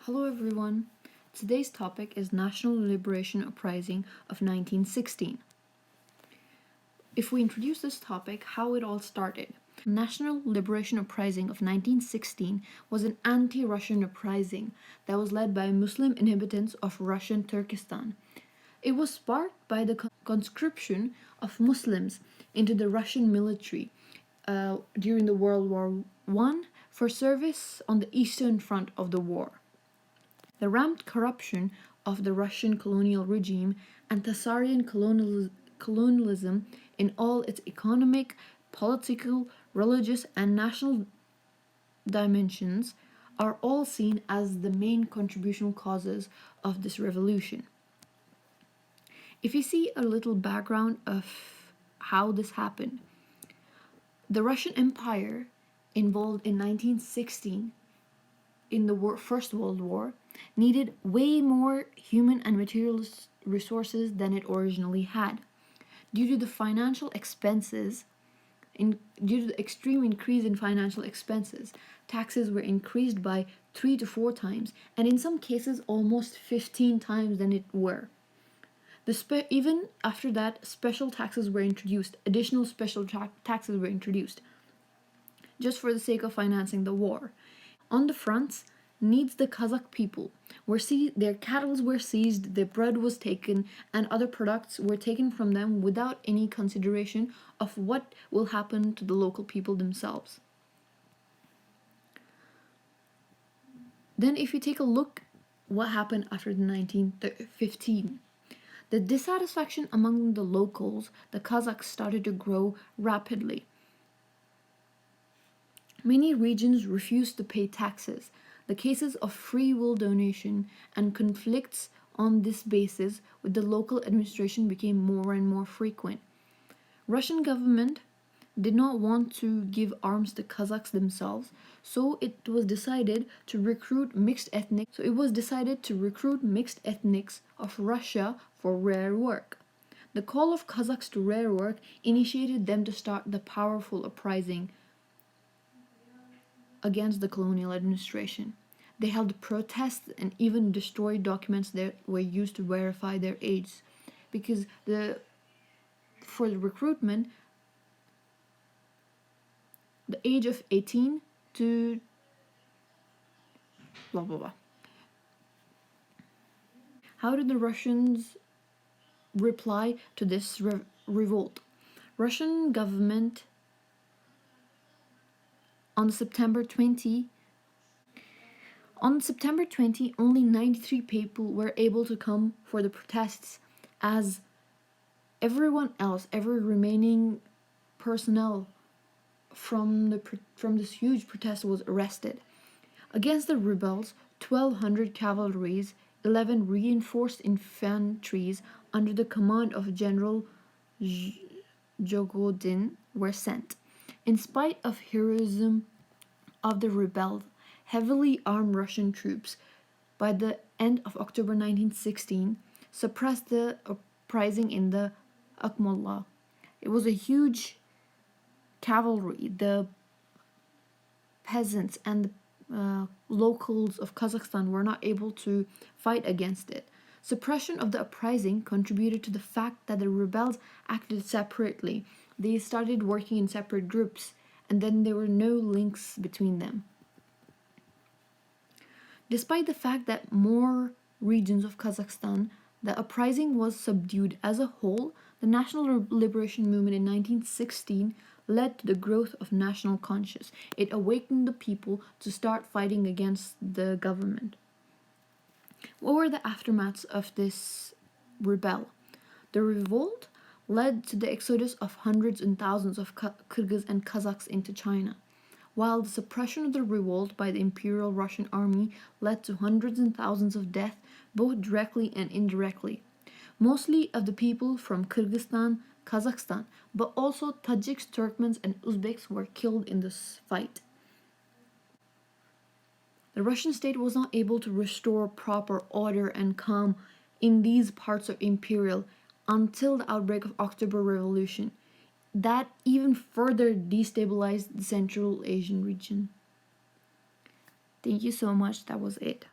Hello everyone. Today's topic is National Liberation Uprising of 1916. If we introduce this topic, how it all started. National Liberation Uprising of 1916 was an anti-Russian uprising that was led by Muslim inhabitants of Russian Turkestan. It was sparked by the conscription of Muslims into the Russian military during the World War I for service on the Eastern Front of the war. The rampant corruption of the Russian colonial regime and Tsarian colonialism in all its economic, political, religious, and national dimensions are all seen as the main contributional causes of this revolution. If you see a little background of how this happened, the Russian Empire involved in 1916 in the First World War needed way more human and material resources than it originally had. Due to the financial expenses, due to the extreme increase in financial expenses, taxes were increased by 3 to 4 times, and in some cases almost 15 times than it were. Even after that, special taxes were introduced, additional special taxes were introduced, just for the sake of financing the war. On the fronts, needs the Kazakh people their cattle were seized, their bread was taken, and other products were taken from them without any consideration of what will happen to the local people themselves. Then if you take a look what happened after the 1915, the dissatisfaction among the locals, the Kazakhs, started to grow rapidly. Many regions refused to pay taxes. The cases of free will donation and conflicts on this basis with the local administration became more and more frequent. Russian government did not want to give arms to Kazakhs themselves, so it was decided to recruit mixed ethnics of Russia for rare work. The call of Kazakhs to rare work initiated them to start the powerful uprising against the colonial administration. They held protests and even destroyed documents that were used to verify their age, because for the recruitment, the age of 18 to blah blah blah. How did the Russians reply to this revolt? Russian government on September 20, only 93 people were able to come for the protests, as everyone else, every remaining personnel from this huge protest was arrested. Against the rebels, 1,200 cavalries, 11 reinforced infantries under the command of General Jogodin were sent. In spite of heroism of the rebels, heavily armed Russian troops, by the end of October 1916, suppressed the uprising in the Akmolla. It was a huge cavalry. The peasants and the locals of Kazakhstan were not able to fight against it. Suppression of the uprising contributed to the fact that the rebels acted separately. They started working in separate groups, and then there were no links between them. Despite the fact that more regions of Kazakhstan, the uprising was subdued as a whole, the National Liberation Movement in 1916 led to the growth of national conscience. It awakened the people to start fighting against the government. What were the aftermaths of this rebel? The revolt led to the exodus of hundreds and thousands of Kyrgyz and Kazakhs into China, while the suppression of the revolt by the Imperial Russian Army led to hundreds and thousands of deaths, both directly and indirectly. Mostly of the people from Kyrgyzstan, Kazakhstan, but also Tajiks, Turkmens, and Uzbeks were killed in this fight. The Russian state was not able to restore proper order and calm in these parts of Imperial until the outbreak of October Revolution. That even further destabilized the Central Asian region. Thank you so much. That was it.